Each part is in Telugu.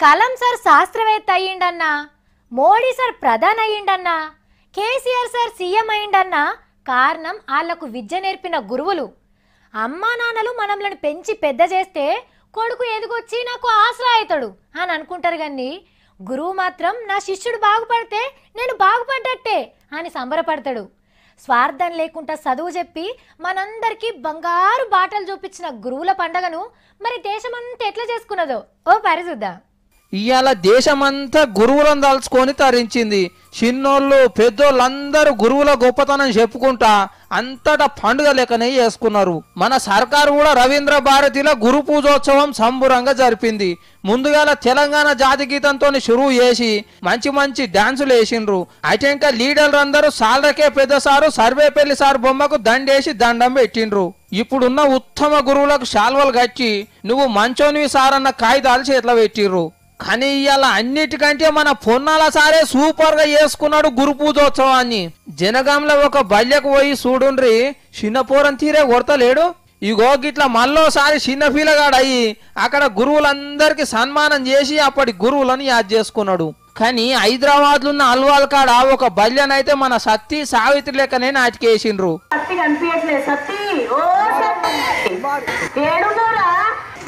కలం సార్ శాస్త్రవేత్త అయ్యిండన్నా, మోడీ సార్ ప్రధాని అయ్యిండన్నా, కేసీఆర్ సార్ సీఎం అయ్యిండన్నా కారణం వాళ్లకు విద్య నేర్పిన గురువులు. అమ్మా నాన్నలు మనల్ని పెంచి పెద్ద చేస్తే కొడుకు ఎదుగొచ్చి నాకు ఆసరా అవుతాడు అని అనుకుంటారు కానీ గురువు మాత్రం నా శిష్యుడు బాగుపడితే నేను బాగుపడ్డట్టే అని సంబరపడతాడు. స్వార్థం లేకుండా చదువు చెప్పి మనందరికీ బంగారు బాటలు చూపించిన గురువుల పండగను మరి దేశమంతా ఎట్లా చేసుకున్నదో ఓ పరిశుద్ధ. ఇవాళ దేశమంతా గురువులను తలుచుకొని తరించింది. చిన్నోళ్ళు పెద్దోళ్ళందరూ గురువుల గొప్పతనం చెప్పుకుంటా అంతటా పండుగ లెక్కనే చేసుకున్నారు. మన సర్కారు కూడా రవీంద్ర భారతిలో గురు పూజోత్సవం సంబురంగా జరిపింది. ముందుగా తెలంగాణ జాతి గీతంతో షురువు చేసి మంచి మంచి డాన్సులు వేసిండ్రు. అయితే ఇంకా లీడర్లు అందరూ సార్లకే పెద్ద సారు సర్వేపల్లి సార్ బొమ్మకు దండేసి దండం పెట్టిండ్రు. ఇప్పుడున్న ఉత్తమ గురువులకు శాల్వలు కట్టి నువ్వు మంచోనివి సార్ అన్న కాగితాలు చేతిలో పెట్టిర్రు. కానీ ఇవాళ అన్నిటికంటే మన పొన్నాల సారే సూపర్ గా చేసుకున్నాడు గురు పూజోత్సవాన్ని. జనగాంలో ఒక బల్యకు పోయి చూడుండ్రి, చిన్నపోరం తీరే కొడతలేడు. ఇగో గిట్లా మళ్ళోసారి చిన్న పిల్లగాడయ్యి అక్కడ గురువులందరికీ సన్మానం చేసి అప్పటి గురువులను యాద్ చేసుకున్నాడు. కానీ హైదరాబాద్ లో ఉన్న అల్వాల్ కాడ ఒక బల్యనైతే మన సత్తి సావిత్రి లెక్కనే నాటికేసిండ్రు.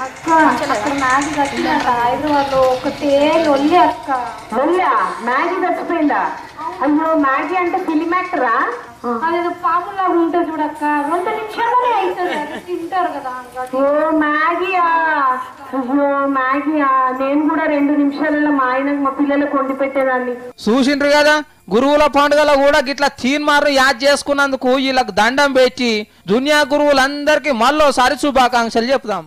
అక్క అక్కడ మ్యాగీ చచ్చిపోయిందట హైదరాబాద్ లో. ఒకటే లొల్లి అక్క. లొల్లా? మ్యాగీ చచ్చిపోయిందా? అయ్యో మ్యాగీ అంటే ఫిలిం యాక్టరా? అదేదో పాములాగా ఉంటుంది చూడక్క, 2 నిమిషాలనే అవుతుంది, తింటారు కదా. ఓ మ్యాగీయా? అయ్యో మ్యాగీయా? నేను కూడా 2 నిమిషాలలో మా ఆయనకు మా పిల్లలకు వండి పెట్టేదాన్ని. చూసిండ్రు కదా, గురువుల పండుగలో కూడా గిట్లా తీన్మార్లు యాద్ చేసుకున్నందుకు వీళ్ళకి దండం పెట్టి దునియా గురువులందరికీ మళ్ళోసారి శుభాకాంక్షలు చెప్తాం.